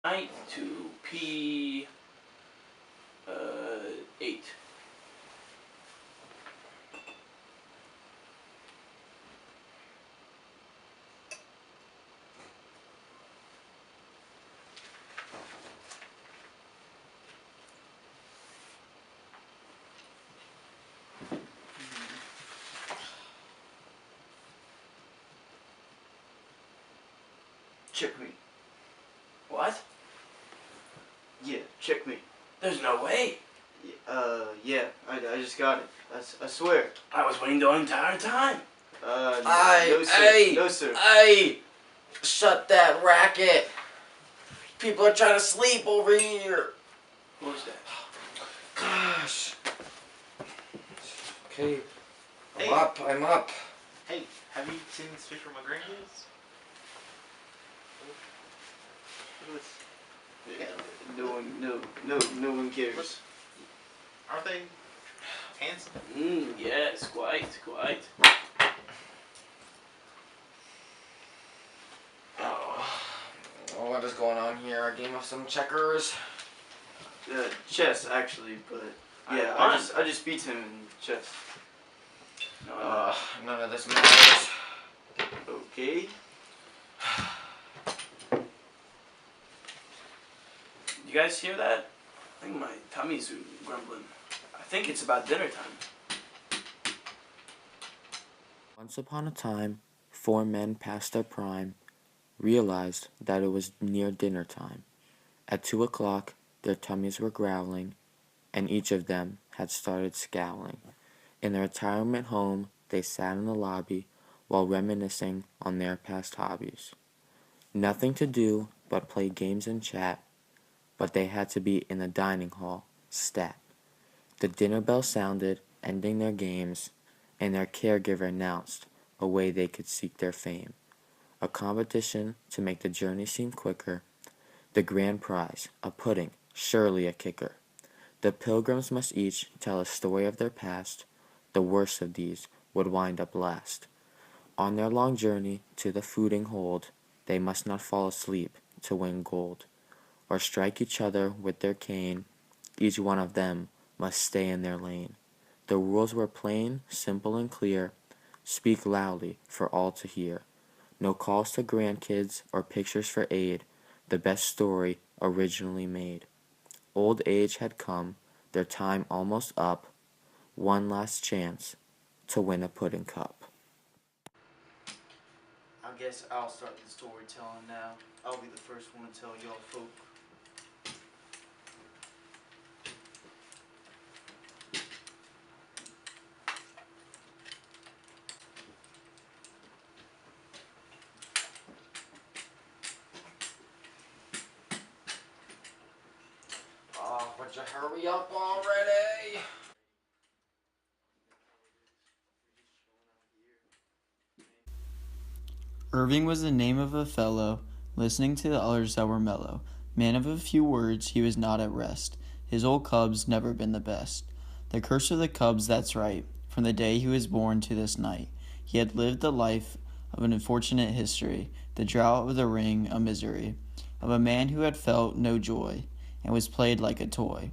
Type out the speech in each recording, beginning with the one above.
night to P 8. Checkmate. What? Yeah, checkmate. There's no way. Yeah, I just got it. I swear. I was waiting the entire time. No sir. No sir. Hey! Shut that racket! People are trying to sleep over here! What was that? Gosh. Okay. Hey. I'm up. Hey, have you seen this picture of my grandkids? Yeah, no one cares. Aren't they handsome? Yes, quite. Oh, what is going on here? A game of some checkers? Chess actually, but yeah, I I just beat him in chess. No. None of this matters. Okay. You guys hear that? I think my tummy's grumbling. I think it's about dinner time. Once upon a time, 4 men past their prime realized that it was near dinner time. At 2 o'clock, their tummies were growling, and each of them had started scowling. In their retirement home, they sat in the lobby while reminiscing on their past hobbies. Nothing to do but play games and chat, but they had to be in the dining hall, stat. The dinner bell sounded, ending their games, and their caregiver announced a way they could seek their fame. A competition to make the journey seem quicker. The grand prize, a pudding, surely a kicker. The pilgrims must each tell a story of their past. The worst of these would wind up last. On their long journey to the fooding hold, they must not fall asleep to win gold, or strike each other with their cane. Each one of them must stay in their lane. The rules were plain, simple, and clear. Speak loudly for all to hear. No calls to grandkids or pictures for aid. The best story originally made. Old age had come, their time almost up. One last chance to win a pudding cup. I guess I'll start the storytelling now. I'll be the first one to tell y'all folk. Oh, would you hurry up already? Irving was the name of a fellow, listening to the others that were mellow. Man of a few words, he was not at rest. His old cubs never been the best. The curse of the cubs, that's right. From the day he was born to this night, he had lived the life of an unfortunate history, the drought of the ring, a misery, of a man who had felt no joy, and was played like a toy.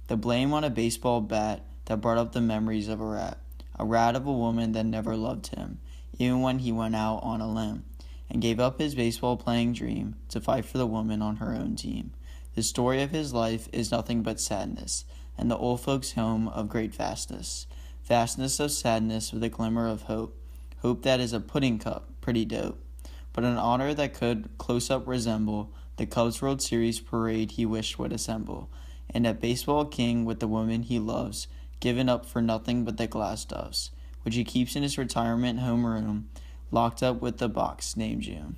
The blame on a baseball bat that brought up the memories of a rat of a woman that never loved him, even when he went out on a limb, and gave up his baseball playing dream to fight for the woman on her own team. The story of his life is nothing but sadness, and the old folks' home of great vastness. Vastness of sadness with a glimmer of hope. Hope that is a pudding cup, pretty dope. But an honor that could close up resemble the Cubs World Series parade he wished would assemble. And a baseball king with the woman he loves, given up for nothing but the glass doves, which he keeps in his retirement home room, locked up with the box named June.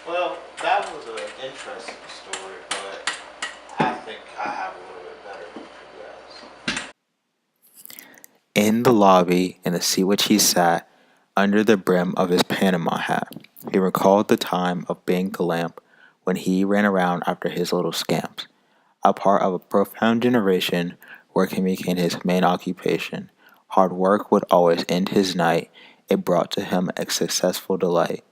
Well, that was an interesting story, but I think I have a little bit better one for you guys. In the lobby, in the seat which he sat, under the brim of his Panama hat, he recalled the time of being the lamp when he ran around after his little scamps. A part of a profound generation, working became his main occupation. Hard work would always end his night. It brought to him a successful delight.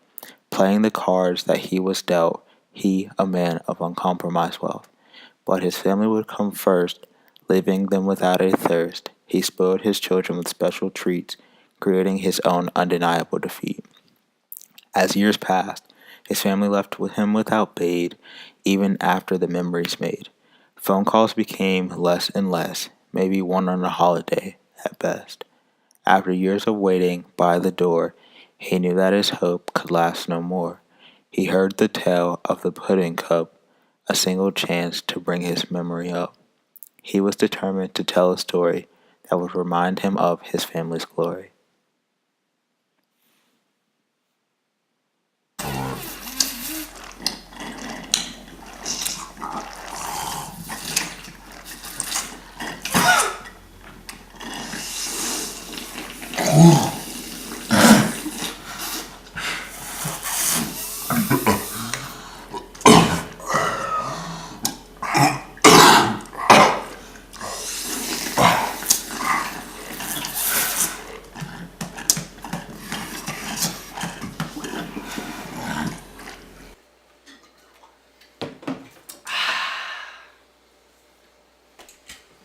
Playing the cards that he was dealt, he, a man of uncompromised wealth. But his family would come first, leaving them without a thirst. He spoiled his children with special treats, creating his own undeniable defeat. As years passed, his family left with him without aid, even after the memories made. Phone calls became less and less, maybe one on a holiday at best. After years of waiting by the door, he knew that his hope could last no more. He heard the tale of the pudding cup, a single chance to bring his memory up. He was determined to tell a story that would remind him of his family's glory.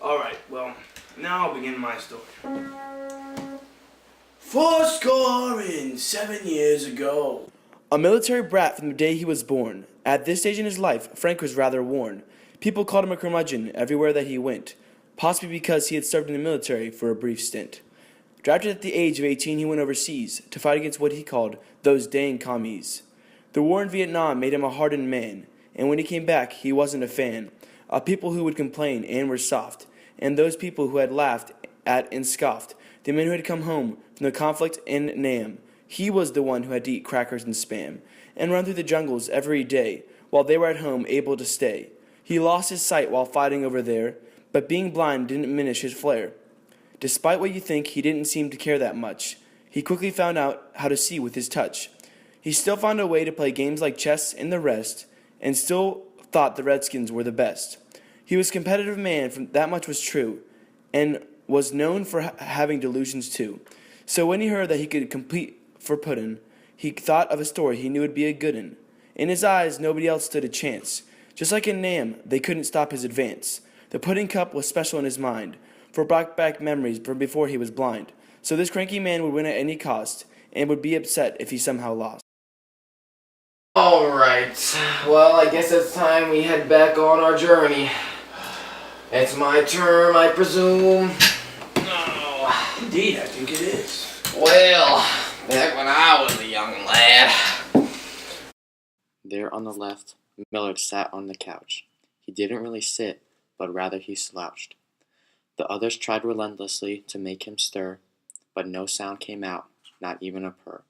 Alright, well, now I'll begin my story. 7 years ago. A military brat from the day he was born. At this stage in his life, Frank was rather worn. People called him a curmudgeon everywhere that he went, possibly because he had served in the military for a brief stint. Drafted at the age of 18, he went overseas to fight against what he called those dang commies. The war in Vietnam made him a hardened man, and when he came back, he wasn't a fan of people who would complain and were soft, and those people who had laughed at and scoffed, the men who had come home from the conflict in Nam. He was the one who had to eat crackers and spam, and run through the jungles every day, while they were at home able to stay. He lost his sight while fighting over there, but being blind didn't diminish his flair. Despite what you think, he didn't seem to care that much. He quickly found out how to see with his touch. He still found a way to play games like chess and the rest, and still thought the Redskins were the best. He was a competitive man, that much was true, and was known for having delusions too. So when he heard that he could compete for puddin', he thought of a story he knew would be a good un. In his eyes, nobody else stood a chance. Just like in Nam, they couldn't stop his advance. The pudding cup was special in his mind, for it brought back memories from before he was blind. So this cranky man would win at any cost, and would be upset if he somehow lost. Alright, well, I guess it's time we head back on our journey. It's my turn, I presume. Oh, indeed, I think it is. Well, back when I was a young lad. There on the left, Millard sat on the couch. He didn't really sit, but rather he slouched. The others tried relentlessly to make him stir, but no sound came out, not even a purr.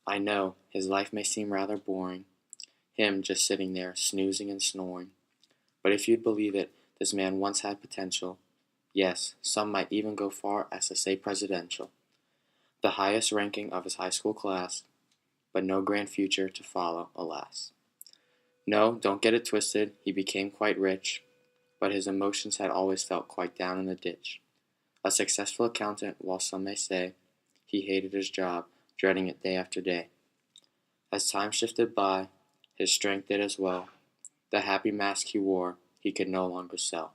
I know, his life may seem rather boring, him just sitting there, snoozing and snoring. But if you'd believe it, this man once had potential. Yes, some might even go far as to say presidential. The highest ranking of his high school class, but no grand future to follow, alas. No, don't get it twisted, he became quite rich, but his emotions had always felt quite down in the ditch. A successful accountant, while some may say he hated his job, dreading it day after day. As time shifted by, his strength did as well. The happy mask he wore, he could no longer sell.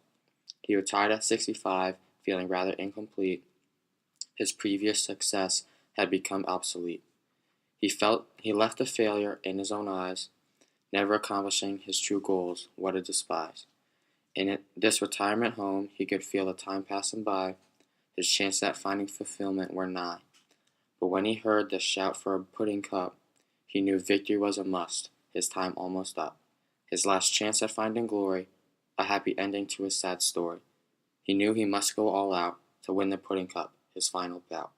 He retired at 65, feeling rather incomplete. His previous success had become obsolete. He felt he left a failure in his own eyes, never accomplishing his true goals, what a despise. In this retirement home, he could feel the time passing by, his chance at finding fulfillment were nigh. But when he heard the shout for a pudding cup, he knew victory was a must, his time almost up. His last chance at finding glory, a happy ending to his sad story. He knew he must go all out to win the pudding cup, his final bout.